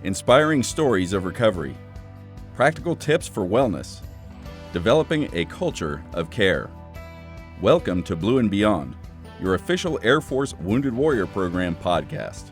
inspiring stories of recovery, practical tips for wellness, developing a culture of care. Welcome to Blue and Beyond, your official Air Force Wounded Warrior Program podcast.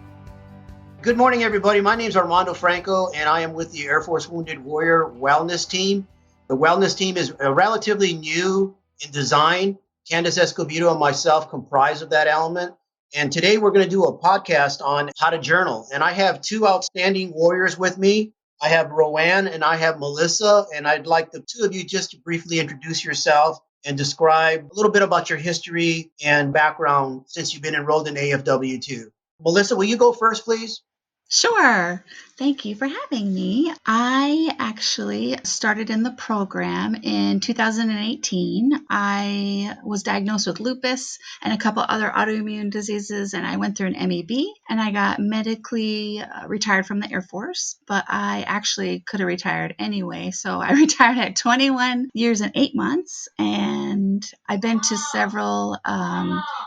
Good morning, everybody. My name is Armando Franco, and I am with the Air Force Wounded Warrior Wellness Team. The Wellness Team is relatively new in design. Candace Escobedo and myself comprise of that element. And today we're going to do a podcast on how to journal. And I have two outstanding warriors with me. I have Roann and I have Melissa. And I'd like the two of you just to briefly introduce yourself and describe a little bit about your history and background since you've been enrolled in AFW2. Melissa, will you go first, please? Sure. Thank you for having me. I actually started in the program in 2018. I was diagnosed with lupus and a couple other autoimmune diseases, and I went through an MEB, and I got medically retired from the Air Force, but I actually could have retired anyway. So I retired at 21 years and 8 months, and I've been to several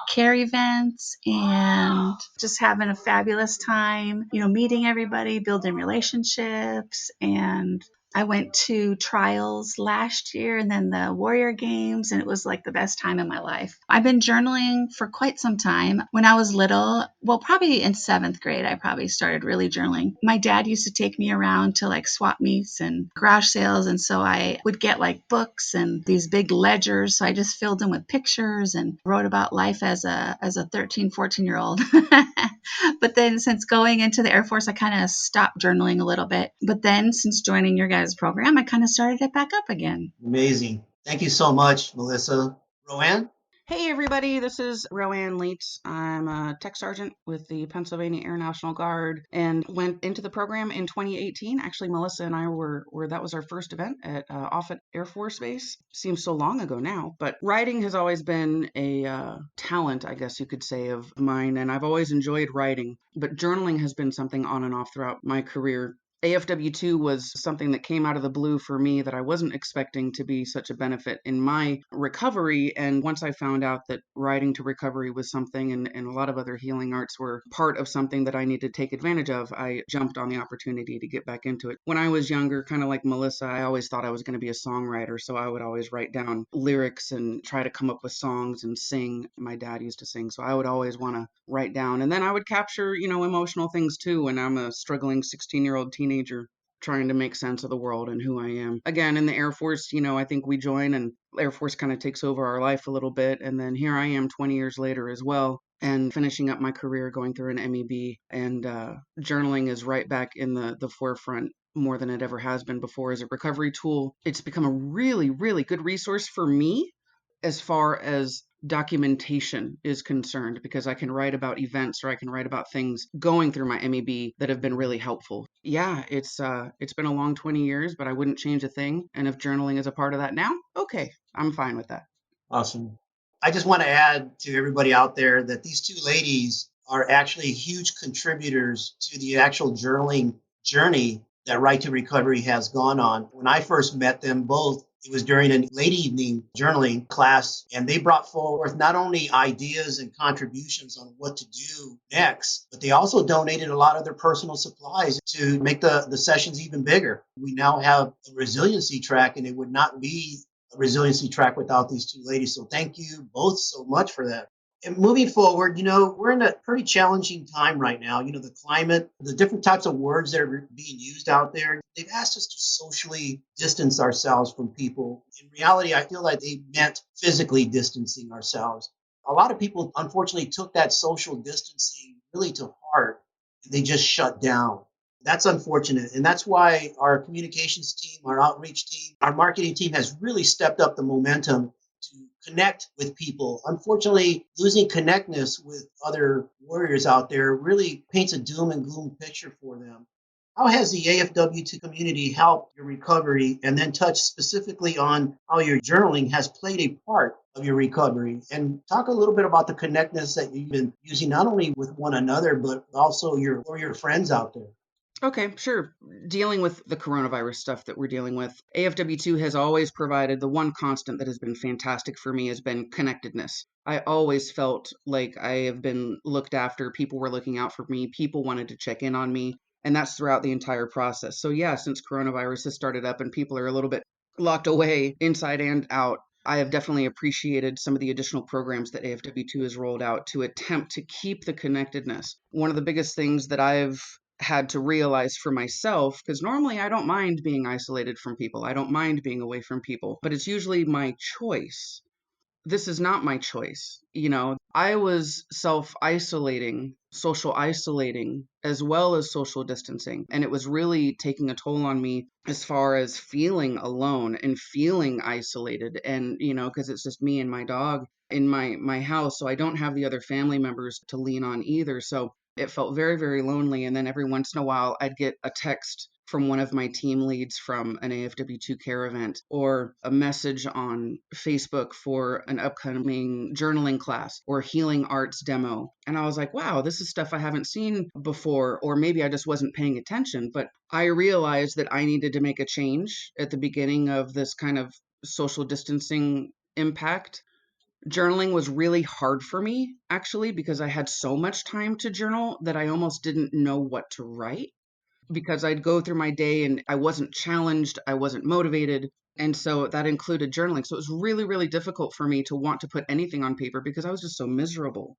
care events and just having a fabulous time, meeting everybody, building relationships. And I went to trials last year and then the Warrior Games, and it was like the best time in my life. I've been journaling for quite some time. When I was little, probably in 7th grade, I probably started really journaling. My dad used to take me around to like swap meets and garage sales, and so I would get like books and these big ledgers. So I just filled them with pictures and wrote about life as a 13, 14-year-old. But then since going into the Air Force, I kind of stopped journaling a little bit. But then since joining your guys' program, I kind of started it back up again. Amazing. Thank you so much, Melissa. Roann? Hey everybody, this is Roann Leatz. I'm a tech sergeant with the Pennsylvania Air National Guard and went into the program in 2018. Actually, Melissa and I that was our first event at Offutt Air Force Base. Seems so long ago now, but writing has always been a talent, I guess you could say, of mine, and I've always enjoyed writing, but journaling has been something on and off throughout my career. AFW2 was something that came out of the blue for me that I wasn't expecting to be such a benefit in my recovery. And once I found out that writing to recovery was something and a lot of other healing arts were part of something that I needed to take advantage of, I jumped on the opportunity to get back into it. When I was younger, kind of like Melissa, I always thought I was going to be a songwriter. So I would always write down lyrics and try to come up with songs and sing. My dad used to sing, so I would always want to write down. And then I would capture, emotional things too when I'm a struggling 16-year-old teenager trying to make sense of the world and who I am. Again, in the Air Force, I think we join and Air Force kind of takes over our life a little bit. And then here I am 20 years later as well, and finishing up my career going through an MEB, and journaling is right back in the forefront more than it ever has been before as a recovery tool. It's become a really, really good resource for me as far as documentation is concerned, because I can write about events or I can write about things going through my MEB that have been really helpful. Yeah, it's been a long 20 years, but I wouldn't change a thing. And if journaling is a part of that now, okay, I'm fine with that. Awesome. I just want to add to everybody out there that these two ladies are actually huge contributors to the actual journaling journey that Right to Recovery has gone on. When I first met them both, it was during a late evening journaling class, and they brought forth not only ideas and contributions on what to do next, but they also donated a lot of their personal supplies to make the sessions even bigger. We now have a resiliency track, and it would not be a resiliency track without these two ladies. So thank you both so much for that. And moving forward, we're in a pretty challenging time right now. The climate, the different types of words that are being used out there, they've asked us to socially distance ourselves from people. In reality, I feel like they meant physically distancing ourselves. A lot of people, unfortunately, took that social distancing really to heart. They just shut down. That's unfortunate. And that's why our communications team, our outreach team, our marketing team has really stepped up the momentum to connect with people. Unfortunately, losing connectedness with other warriors out there really paints a doom and gloom picture for them. How has the AFW2 community helped your recovery, and then touch specifically on how your journaling has played a part of your recovery? And talk a little bit about the connectedness that you've been using, not only with one another, but also your friends out there. Okay, sure. Dealing with the coronavirus stuff that we're dealing with, AFW2 has always provided the one constant that has been fantastic for me has been connectedness. I always felt like I have been looked after. People were looking out for me. People wanted to check in on me. And that's throughout the entire process. So yeah, since coronavirus has started up and people are a little bit locked away inside and out, I have definitely appreciated some of the additional programs that AFW2 has rolled out to attempt to keep the connectedness. One of the biggest things that I've had to realize for myself, because normally I don't mind being isolated from people. I don't mind being away from people, but it's usually my choice. This is not my choice. I was self-isolating, social isolating, as well as social distancing. And it was really taking a toll on me as far as feeling alone and feeling isolated. And, because it's just me and my dog in my house. So I don't have the other family members to lean on either. So it felt very, very lonely. And then every once in a while, I'd get a text from one of my team leads from an AFW2 care event, or a message on Facebook for an upcoming journaling class or healing arts demo. And I was like, wow, this is stuff I haven't seen before, or maybe I just wasn't paying attention. But I realized that I needed to make a change at the beginning of this kind of social distancing impact. Journaling was really hard for me, actually, because I had so much time to journal that I almost didn't know what to write, because I'd go through my day and I wasn't challenged, I wasn't motivated. And so that included journaling. So it was really, really difficult for me to want to put anything on paper because I was just so miserable.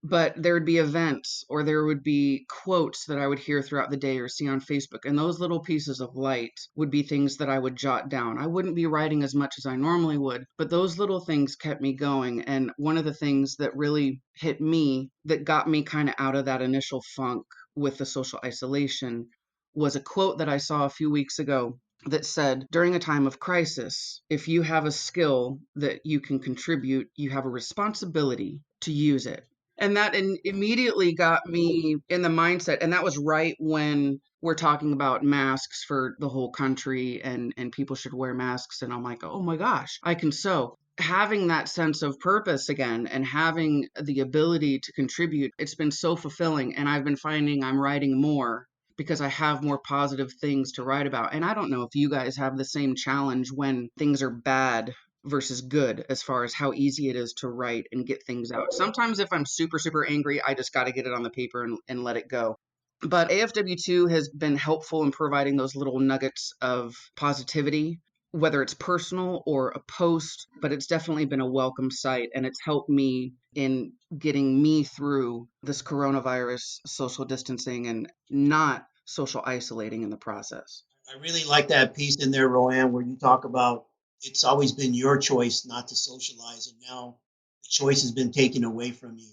But there would be events, or there would be quotes that I would hear throughout the day or see on Facebook. And those little pieces of light would be things that I would jot down. I wouldn't be writing as much as I normally would, but those little things kept me going. And one of the things that really hit me, that got me kind of out of that initial funk with the social isolation, was a quote that I saw a few weeks ago that said, during a time of crisis, if you have a skill that you can contribute, you have a responsibility to use it. And that immediately got me in the mindset. And that was right when we're talking about masks for the whole country, and people should wear masks. And I'm like, oh my gosh, I can sew. Having that sense of purpose again and having the ability to contribute, it's been so fulfilling. And I've been finding I'm writing more because I have more positive things to write about. And I don't know if you guys have the same challenge when things are bad versus good, as far as how easy it is to write and get things out. Sometimes if I'm super, super angry, I just got to get it on the paper and let it go. But AFW2 has been helpful in providing those little nuggets of positivity, whether it's personal or a post, but it's definitely been a welcome sight, and it's helped me in getting me through this coronavirus social distancing and not social isolating in the process. I really like that piece in there, Roann, where you talk about it's always been your choice not to socialize, and now the choice has been taken away from you.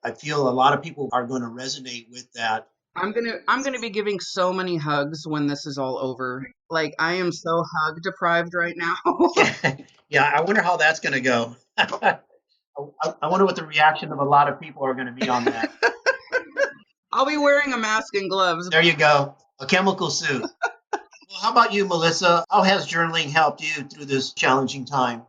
I feel a lot of people are going to resonate with that. I'm gonna be giving so many hugs when this is all over. Like, I am so hug deprived right now. Yeah, I wonder how that's going to go. I wonder what the reaction of a lot of people are going to be on that. I'll be wearing a mask and gloves. There you go, a chemical suit. Well, how about you, Melissa? How has journaling helped you through this challenging time?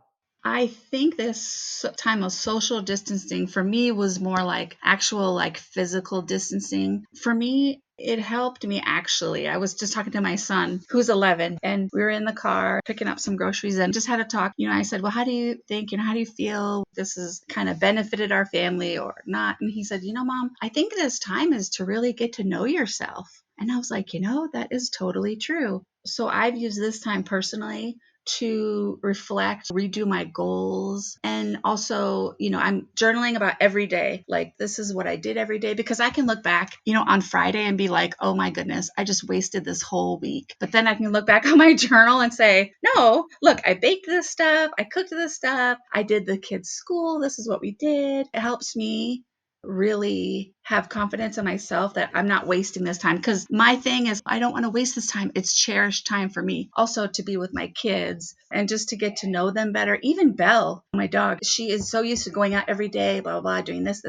I think this time of social distancing for me was more like actual like physical distancing. For me, it helped me actually. I was just talking to my son who's 11, and we were in the car picking up some groceries and just had a talk. I said, well, how do you think, how do you feel this has kind of benefited our family or not? And he said, Mom, I think this time is to really get to know yourself. And I was like, that is totally true. So I've used this time personally to reflect, redo my goals. And also, I'm journaling about every day. Like, this is what I did every day, because I can look back, on Friday and be like, oh my goodness, I just wasted this whole week. But then I can look back on my journal and say, no, look, I baked this stuff. I cooked this stuff. I did the kids' school. This is what we did. It helps me really have confidence in myself that I'm not wasting this time, because my thing is I don't want to waste this time. It's cherished time for me also to be with my kids and just to get to know them better. Even Belle, my dog, she is so used to going out every day, blah, blah, blah, doing this.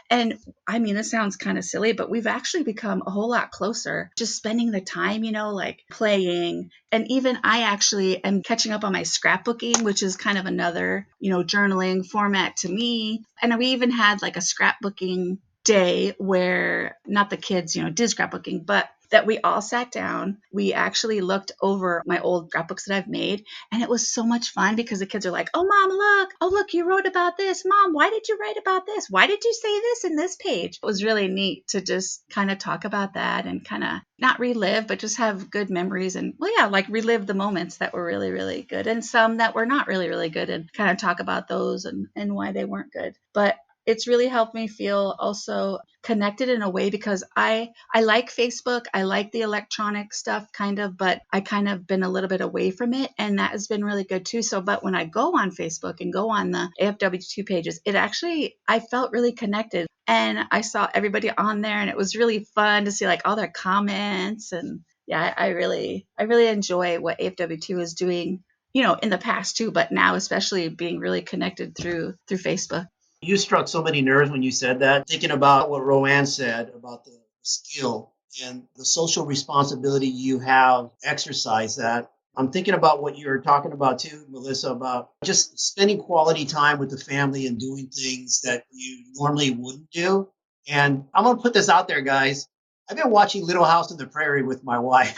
And I mean, this sounds kind of silly, but we've actually become a whole lot closer just spending the time, like playing. And even I actually am catching up on my scrapbooking, which is kind of another, journaling format to me. And we even had like a scrapbooking day where not the kids, did scrapbooking, but that we all sat down. We actually looked over my old scrapbooks that I've made, and it was so much fun because the kids are like, oh, Mom, look. Oh, look, you wrote about this. Mom, why did you write about this? Why did you say this in this page? It was really neat to just kind of talk about that and kind of not relive, but just have good memories and, well, yeah, like relive the moments that were really, really good and some that were not really, really good and kind of talk about those and why they weren't good. But it's really helped me feel also connected in a way because I like Facebook. I like the electronic stuff kind of, but I kind of been a little bit away from it. And that has been really good too. So, but when I go on Facebook and go on the AFW2 pages, it actually, I felt really connected and I saw everybody on there and it was really fun to see like all their comments. And yeah, I really enjoy what AFW2 is doing, in the past too, but now especially being really connected through Facebook. You struck so many nerves when you said that. Thinking about what Roann said about the skill and the social responsibility you have exercise that. I'm thinking about what you're talking about too, Melissa, about just spending quality time with the family and doing things that you normally wouldn't do. And I'm going to put this out there, guys. I've been watching Little House on the Prairie with my wife.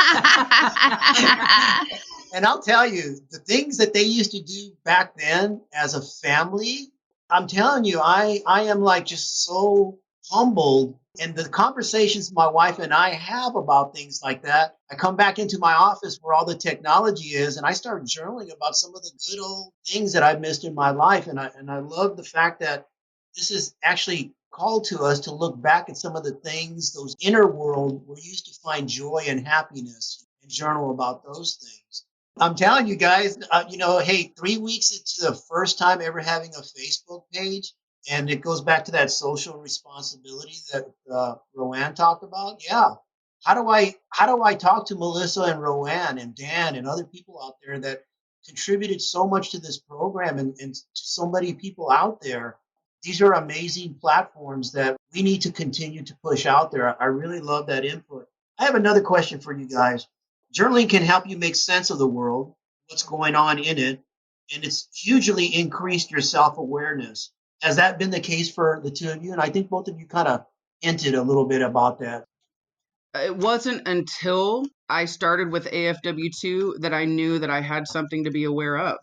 And I'll tell you, the things that they used to do back then as a family, I'm telling you, I am like just so humbled. And the conversations my wife and I have about things like that, I come back into my office where all the technology is, and I start journaling about some of the good old things that I've missed in my life. And I love the fact that this is actually called to us to look back at some of the things, those inner world where you used to find joy and happiness, and journal about those things. I'm telling you guys, hey, 3 weeks into the first time ever having a Facebook page, and it goes back to that social responsibility that Roann talked about. Yeah, how do I talk to Melissa and Roann and Dan and other people out there that contributed so much to this program and to so many people out there? These are amazing platforms that we need to continue to push out there. I really love that input. I have another question for you guys. Journaling can help you make sense of the world, what's going on in it, and it's hugely increased your self awareness. Has that been the case for the two of you? And I think both of you kind of hinted a little bit about that. It wasn't until I started with AFW2 that I knew that I had something to be aware of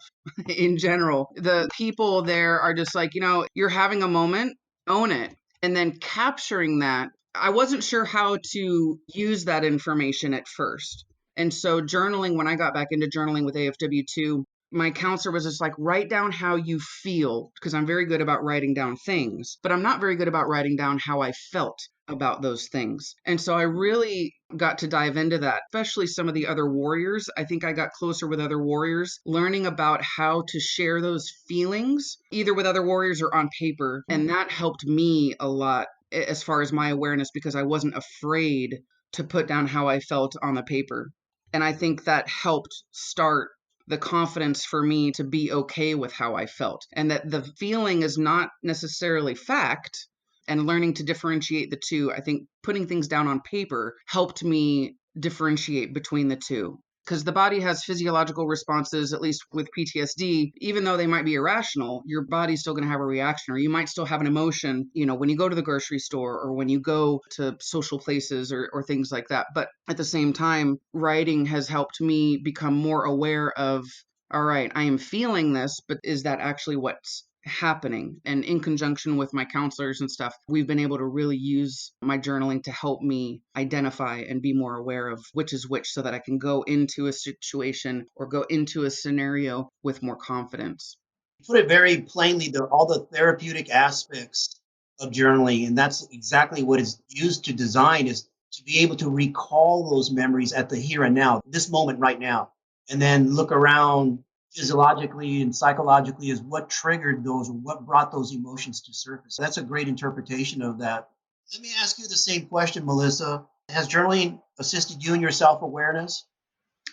in general. The people there are just like, you're having a moment, own it. And then capturing that, I wasn't sure how to use that information at first. And so journaling, when I got back into journaling with AFW2, my counselor was just like, write down how you feel, because I'm very good about writing down things, but I'm not very good about writing down how I felt about those things. And so I really got to dive into that, especially some of the other warriors. I think I got closer with other warriors, learning about how to share those feelings, either with other warriors or on paper. And that helped me a lot as far as my awareness, because I wasn't afraid to put down how I felt on the paper. And I think that helped start the confidence for me to be okay with how I felt, and that the feeling is not necessarily fact, and learning to differentiate the two. I think putting things down on paper helped me differentiate between the two, because the body has physiological responses, at least with PTSD. Even though they might be irrational, your body's still going to have a reaction, or you might still have an emotion, when you go to the grocery store or when you go to social places or things like that. But at the same time, writing has helped me become more aware of, all right, I am feeling this, but is that actually what's happening? And in conjunction with my counselors and stuff, we've been able to really use my journaling to help me identify and be more aware of which is which, so that I can go into a situation or go into a scenario with more confidence. Put it very plainly, all the therapeutic aspects of journaling, and that's exactly what is used to design, is to be able to recall those memories at the here and now, this moment right now, and then look around physiologically and psychologically as what triggered those, or what brought those emotions to surface. That's a great interpretation of that. Let me ask you the same question, Melissa. Has journaling assisted you in your self-awareness?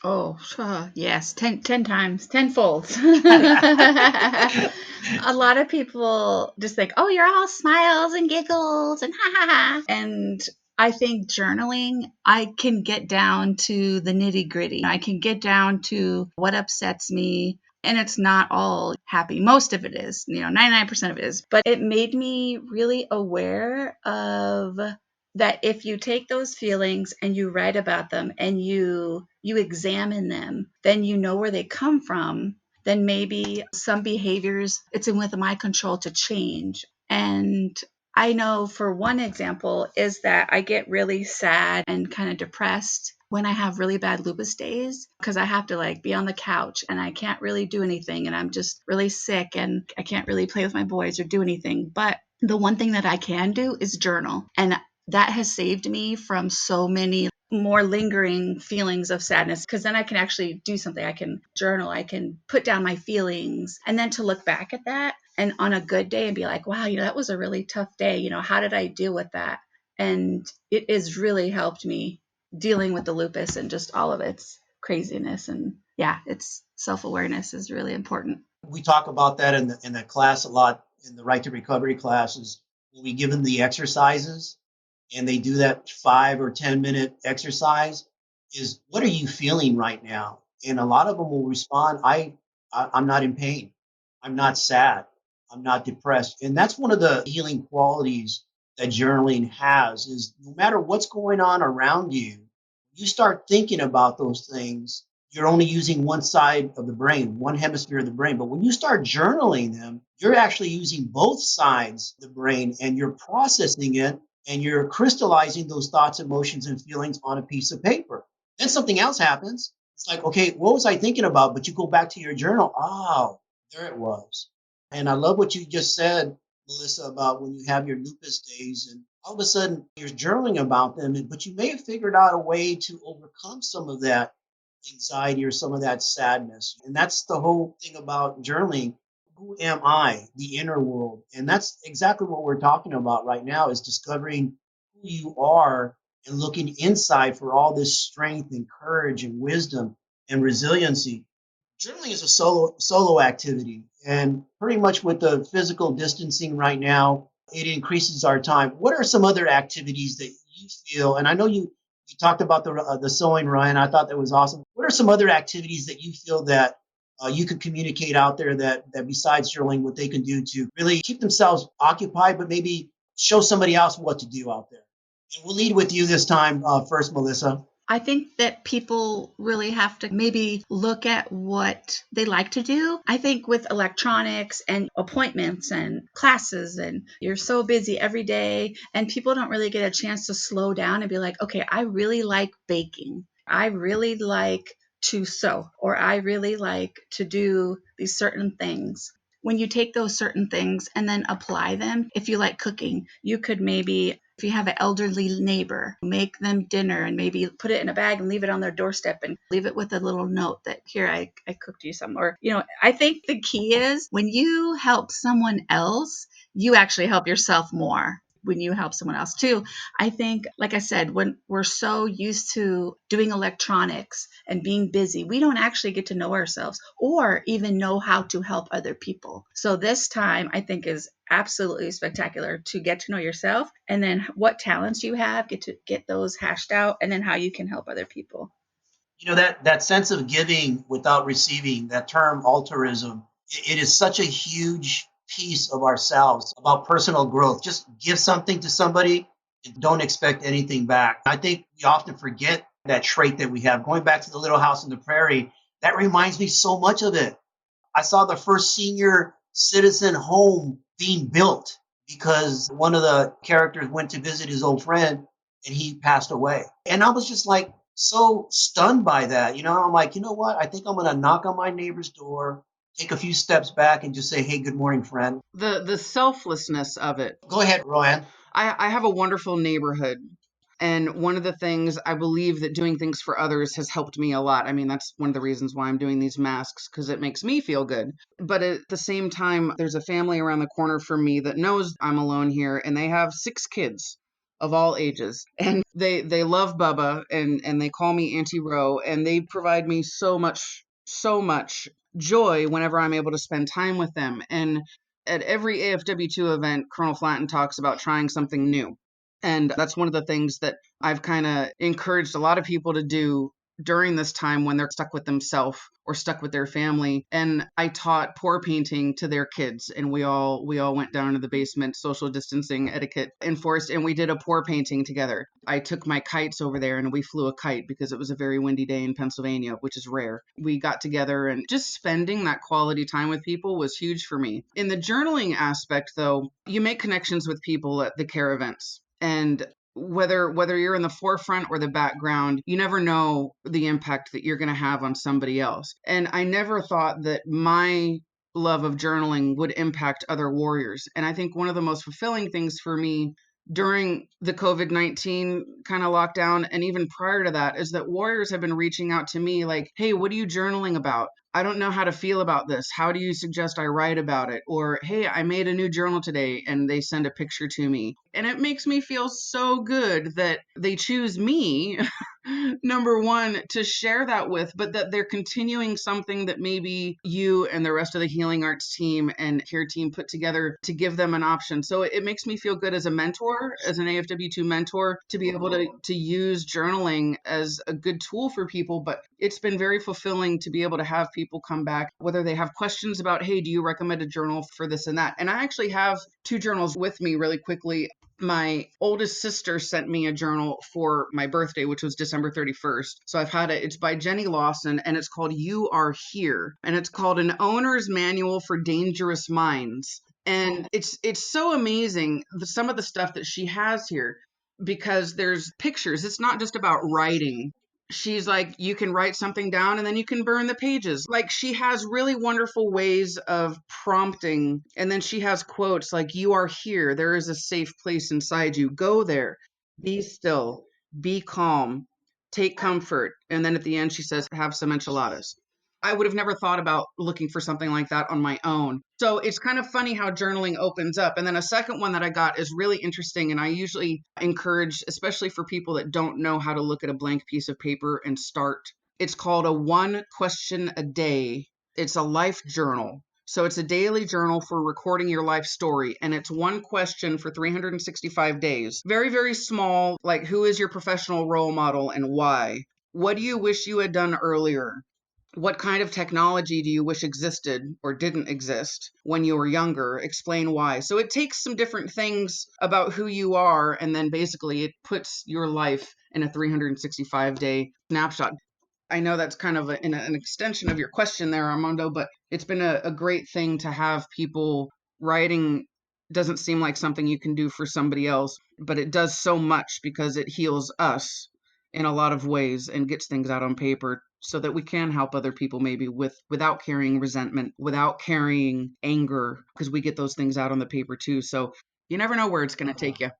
Oh, yes, 10 times, tenfold. A lot of people just think, oh, you're all smiles and giggles and ha ha ha. And I think journaling, I can get down to the nitty gritty. I can get down to what upsets me. And it's not all happy. Most of it is, 99% of it is. But it made me really aware of that if you take those feelings and you write about them and you examine them, then you know where they come from, then maybe some behaviors it's within my control to change. And I know for one example is that I get really sad and kind of depressed when I have really bad lupus days, because I have to like be on the couch and I can't really do anything and I'm just really sick and I can't really play with my boys or do anything. But the one thing that I can do is journal. And that has saved me from so many more lingering feelings of sadness, because then I can actually do something. I can journal, I can put down my feelings, and then to look back at that and on a good day and be like, wow, that was a really tough day. How did I deal with that? And it has really helped me dealing with the lupus and just all of its craziness. And yeah, it's self-awareness is really important. We talk about that in the class a lot, in the Right to Recovery classes. When we give them the exercises and they do that 5 or 10 minute exercise, is what are you feeling right now? And a lot of them will respond, I'm not in pain. I'm not sad. I'm not depressed. And that's one of the healing qualities that journaling has, is no matter what's going on around you, you start thinking about those things. You're only using one side of the brain, one hemisphere of the brain. But when you start journaling them, you're actually using both sides of the brain and you're processing it and you're crystallizing those thoughts, emotions, and feelings on a piece of paper. Then something else happens. It's like, okay, what was I thinking about? But you go back to your journal. Oh, there it was. And I love what you just said, Melissa, about when you have your lupus days and all of a sudden you're journaling about them, but you may have figured out a way to overcome some of that anxiety or some of that sadness. And that's the whole thing about journaling. Who am I? The inner world. And that's exactly what we're talking about right now, is discovering who you are and looking inside for all this strength and courage and wisdom and resiliency. Journaling is a solo activity, and pretty much with the physical distancing right now, it increases our time. What are some other activities that you feel? And I know you talked about the sewing, Ryan. I thought that was awesome. What are some other activities that you feel that you could communicate out there that besides journaling, what they can do to really keep themselves occupied, but maybe show somebody else what to do out there? And we'll lead with you this time first, Melissa. I think that people really have to maybe look at what they like to do. I think with electronics and appointments and classes, and you're so busy every day, and people don't really get a chance to slow down and be like, okay, I really like baking. I really like to sew, or I really like to do these certain things. When you take those certain things and then apply them, if you like cooking, you could maybe, if you have an elderly neighbor, make them dinner and maybe put it in a bag and leave it on their doorstep and leave it with a little note that, here, I cooked you some. Or, I think the key is when you help someone else, you actually help yourself more. When you help someone else too. I think, like I said, when we're so used to doing electronics and being busy, we don't actually get to know ourselves or even know how to help other people. So this time I think is absolutely spectacular to get to know yourself, and then what talents you have, get those hashed out, and then how you can help other people. That sense of giving without receiving, that term altruism, it is such a huge piece of ourselves, about personal growth. Just give something to somebody and don't expect anything back. I think we often forget that trait that we have. Going back to the Little House on the Prairie, that reminds me so much of it. I saw the first senior citizen home being built because one of the characters went to visit his old friend and he passed away. And I was just like so stunned by that. I'm like, you know what? I think I'm going to knock on my neighbor's door, take a few steps back and just say, hey, good morning, friend. The selflessness of it. Go ahead, Roann. I have a wonderful neighborhood. And one of the things I believe that doing things for others has helped me a lot. I mean, that's one of the reasons why I'm doing these masks, because it makes me feel good. But at the same time, there's a family around the corner from me that knows I'm alone here, and they have 6 kids of all ages. And they love Bubba, and they call me Auntie Ro, and they provide me so much joy whenever I'm able to spend time with them. And at every AFW2 event, Colonel Flatten talks about trying something new. And that's one of the things that I've kind of encouraged a lot of people to do during this time when they're stuck with themselves or stuck with their family. And I taught pour painting to their kids, and we all went down to the basement, social distancing etiquette enforced, and we did a pour painting together. I took my kites over there and we flew a kite because it was a very windy day in Pennsylvania, which is rare. We got together, and just spending that quality time with people was huge for me. In the journaling aspect, though, you make connections with people at the care events. And whether you're in the forefront or the background, you never know the impact that you're going to have on somebody else. And I never thought that my love of journaling would impact other warriors. And I think one of the most fulfilling things for me during the COVID-19 kind of lockdown, and even prior to that, is that warriors have been reaching out to me like, hey, what are you journaling about? I don't know how to feel about this. How do you suggest I write about it? Or, hey, I made a new journal today, and they send a picture to me. And it makes me feel so good that they choose me, number one, to share that with, but that they're continuing something that maybe you and the rest of the Healing Arts team and care team put together to give them an option. So it makes me feel good as a mentor, as an AFW2 mentor, to be able to use journaling as a good tool for people. But it's been very fulfilling to be able to have people come back, whether they have questions about, hey, do you recommend a journal for this and that? And I actually have 2 journals with me really quickly. My oldest sister sent me a journal for my birthday, which was December 31st. So I've had it. It's by Jenny Lawson, and it's called You Are Here. And it's called An Owner's Manual for Dangerous Minds. And it's so amazing, some of the stuff that she has here, because there's pictures. It's not just about writing. She's like, you can write something down and then you can burn the pages. Like, she has really wonderful ways of prompting. And then she has quotes like, you are here. There is a safe place inside you. Go there. Be still. Be calm. Take comfort. And then at the end, she says, have some enchiladas. I would have never thought about looking for something like that on my own. So it's kind of funny how journaling opens up. And then a second one that I got is really interesting. And I usually encourage, especially for people that don't know how to look at a blank piece of paper and start. It's called a 1 question a day. It's a life journal. So it's a daily journal for recording your life story. And it's 1 question for 365 days. Very, very small, like, who is your professional role model and why? What do you wish you had done earlier? What kind of technology do you wish existed or didn't exist when you were younger? Explain why. So it takes some different things about who you are, and then basically it puts your life in a 365-day snapshot. I know that's kind of an extension of your question there, Armando, but it's been a great thing to have people writing. Doesn't seem like something you can do for somebody else, but it does so much because it heals us in a lot of ways and gets things out on paper so that we can help other people maybe without carrying resentment, without carrying anger, because we get those things out on the paper too. So you never know where it's going to take you.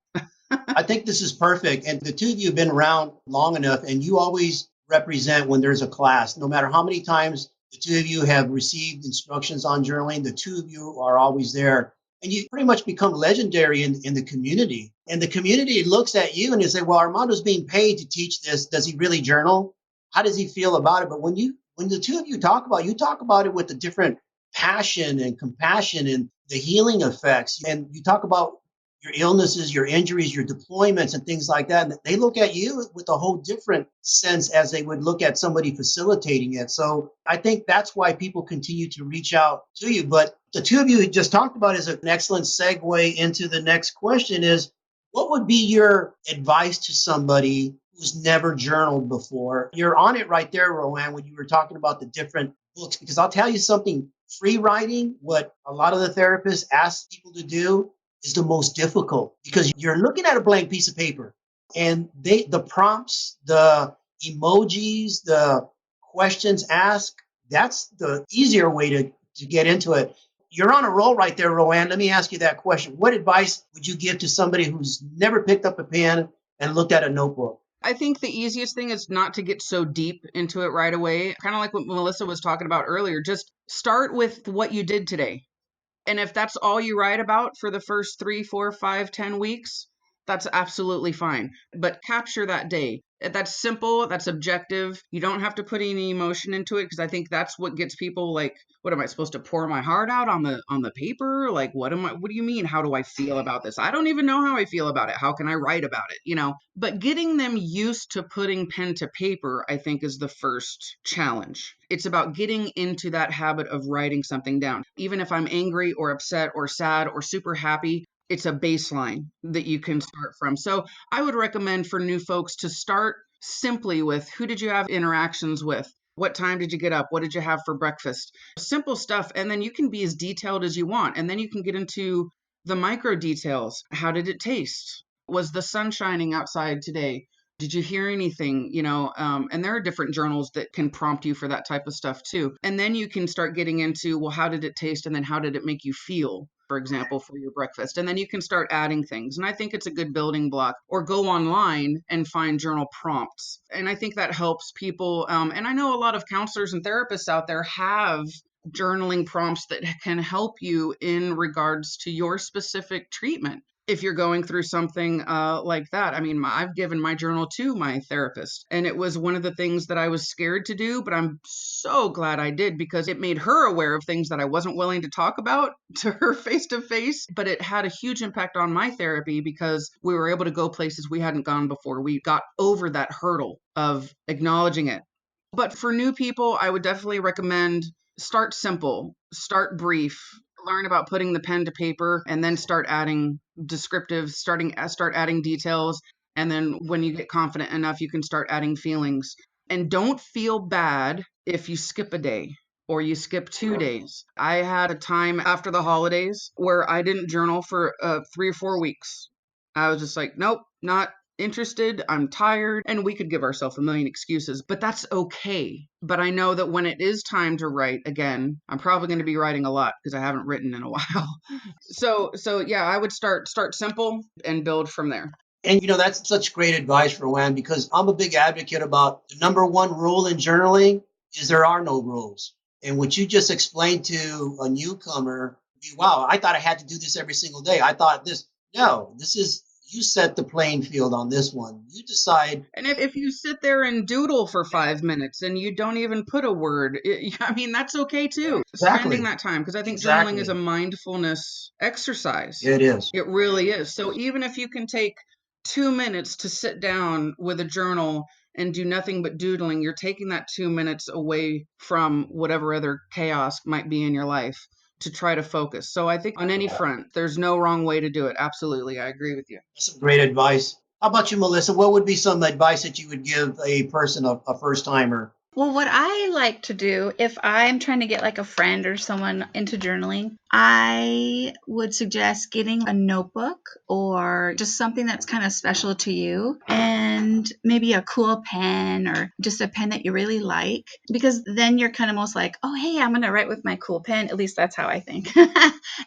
I think this is perfect. And the 2 of you have been around long enough, and you always represent when there's a class. No matter how many times the 2 of you have received instructions on journaling, the 2 of you are always there. And you pretty much become legendary in the community. And the community looks at you and they say, well, Armando's being paid to teach this. Does he really journal? How does he feel about it? But when the 2 of you talk about it with a different passion and compassion and the healing effects. And you talk about your illnesses, your injuries, your deployments, and things like that. And they look at you with a whole different sense as they would look at somebody facilitating it. So I think that's why people continue to reach out to you. But the 2 of you just talked about is an excellent segue into the next question is, what would be your advice to somebody who's never journaled before? You're on it right there, Roann, when you were talking about the different books, because I'll tell you something, free writing, what a lot of the therapists ask people to do, is the most difficult because you're looking at a blank piece of paper and the prompts, the emojis, the questions asked, that's the easier way to get into it. You're on a roll right there, Roann. Let me ask you that question. What advice would you give to somebody who's never picked up a pen and looked at a notebook? I think the easiest thing is not to get so deep into it right away. Kind of like what Melissa was talking about earlier. Just start with what you did today. And if that's all you write about for the first 3, 4, 5, 10 weeks, That's absolutely fine. But capture that day. That's simple. That's objective. You don't have to put any emotion into it, because I think that's what gets people like, what am I supposed to pour my heart out on the paper? Like, what do you mean? How do I feel about this? I don't even know how I feel about it. How can I write about it? But getting them used to putting pen to paper, I think, is the first challenge. It's about getting into that habit of writing something down. Even if I'm angry or upset or sad or super happy, it's a baseline that you can start from. So I would recommend for new folks to start simply with, who did you have interactions with? What time did you get up? What did you have for breakfast? Simple stuff. And then you can be as detailed as you want. And then you can get into the micro details. How did it taste? Was the sun shining outside today? Did you hear anything? And there are different journals that can prompt you for that type of stuff too. And then you can start getting into, well, how did it taste? And then how did it make you feel, for example, for your breakfast? And then you can start adding things. And I think it's a good building block. Or go online and find journal prompts. And I think that helps people. And I know a lot of counselors and therapists out there have journaling prompts that can help you in regards to your specific treatment. If you're going through something like that. I mean, I've given my journal to my therapist, and it was one of the things that I was scared to do, but I'm so glad I did, because it made her aware of things that I wasn't willing to talk about to her face to face. But it had a huge impact on my therapy, because we were able to go places we hadn't gone before. We got over that hurdle of acknowledging it. But for new people, I would definitely recommend start simple, start brief, learn about putting the pen to paper, and then start adding descriptives, start adding details. And then when you get confident enough, you can start adding feelings. And don't feel bad if you skip a day or you skip 2 days. I had a time after the holidays where I didn't journal for 3 or 4 weeks. I was just like, nope, not interested, I'm tired, and we could give ourselves a million excuses, but that's okay. But I know that when it is time to write again, I'm probably going to be writing a lot because I haven't written in a while. So yeah, I would start simple and build from there. And that's such great advice, Roann, because I'm a big advocate about the number one rule in journaling is there are no rules. And what you just explained to a newcomer, wow, I thought I had to do this every single day. I thought this is, you set the playing field on this one. You decide. And if you sit there and doodle for 5 minutes and you don't even put a word, I mean, that's okay too. Exactly. Spending that time, because I think journaling is a mindfulness exercise. It is. It really is. So even if you can take 2 minutes to sit down with a journal and do nothing but doodling, you're taking that 2 minutes away from whatever other chaos might be in your life to try to focus. So I think on any front, there's no wrong way to do it. Absolutely. I agree with you. That's some great advice. How about you, Melissa? What would be some advice that you would give a person, a first timer? Well, what I like to do if I'm trying to get like a friend or someone into journaling, I would suggest getting a notebook or just something that's kind of special to you, and maybe a cool pen or just a pen that you really like, because then you're kind of most like, oh, hey, I'm going to write with my cool pen. At least that's how I think.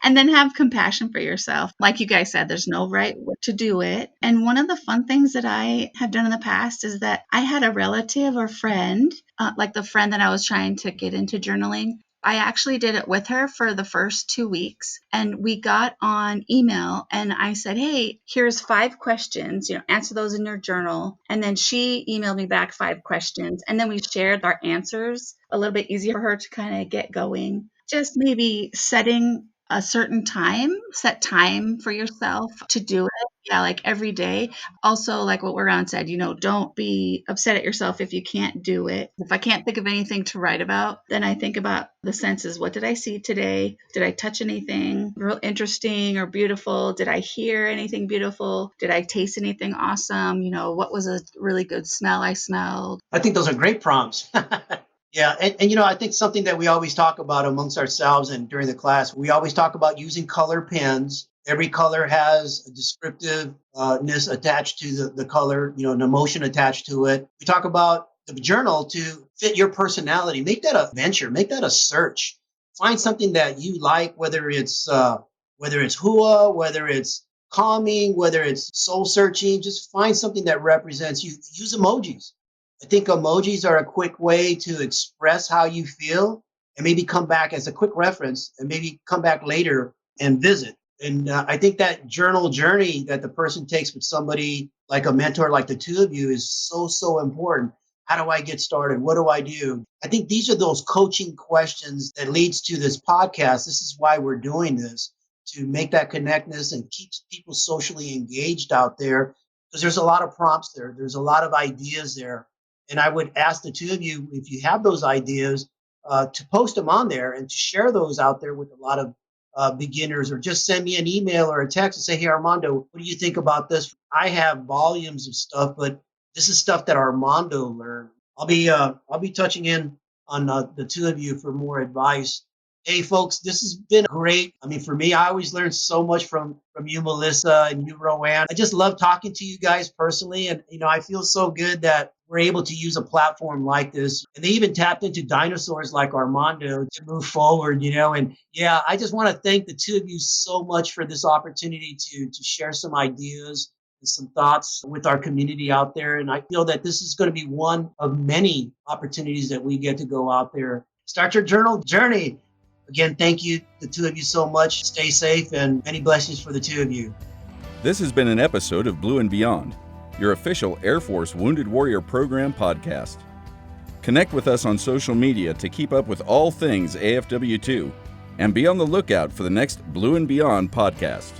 And then have compassion for yourself. Like you guys said, there's no right way to do it. And one of the fun things that I have done in the past is that I had a relative or friend, like the friend that I was trying to get into journaling. I actually did it with her for the first 2 weeks, and we got on email, and I said, hey, here's 5 questions, answer those in your journal. And then she emailed me back 5 questions, and then we shared our answers, a little bit easier for her to kind of get going. Just maybe setting a certain time, set time for yourself to do it. Yeah, like every day. Also, like what Roann said, don't be upset at yourself if you can't do it. If I can't think of anything to write about, then I think about the senses. What did I see today? Did I touch anything real interesting or beautiful? Did I hear anything beautiful? Did I taste anything awesome? What was a really good smell I smelled? I think those are great prompts. Yeah. And I think something that we always talk about amongst ourselves and during the class, we always talk about using color pens. Every color has a descriptiveness attached to the color, an emotion attached to it. We talk about the journal to fit your personality. Make that a venture. Make that a search. Find something that you like, whether it's hua, whether it's calming, whether it's soul searching. Just find something that represents you. Use emojis. I think emojis are a quick way to express how you feel, and maybe come back as a quick reference, and maybe come back later and visit. And I think that journal journey that the person takes with somebody like a mentor, like the two of you, is so, so important. How do I get started? What do I do? I think these are those coaching questions that leads to this podcast. This is why we're doing this, to make that connectedness and keep people socially engaged out there, because there's a lot of prompts there. There's a lot of ideas there. And I would ask the two of you, if you have those ideas, to post them on there and to share those out there with a lot of beginners, or just send me an email or a text and say, hey, Armando, what do you think about this? I have volumes of stuff, but this is stuff that Armando learned. I'll be touching in on the two of you for more advice. Hey, folks, this has been great. I mean, for me, I always learn so much from you, Melissa, and you, Roann. I just love talking to you guys personally. And, I feel so good that we're able to use a platform like this. And they even tapped into dinosaurs like Armando to move forward, And yeah, I just want to thank the two of you so much for this opportunity to share some ideas and some thoughts with our community out there. And I feel that this is going to be one of many opportunities that we get to go out there. Start your journal journey. Again, thank you, the two of you, so much. Stay safe, and many blessings for the two of you. This has been an episode of Blue and Beyond, your official Air Force Wounded Warrior Program podcast. Connect with us on social media to keep up with all things AFW2, and be on the lookout for the next Blue and Beyond podcast.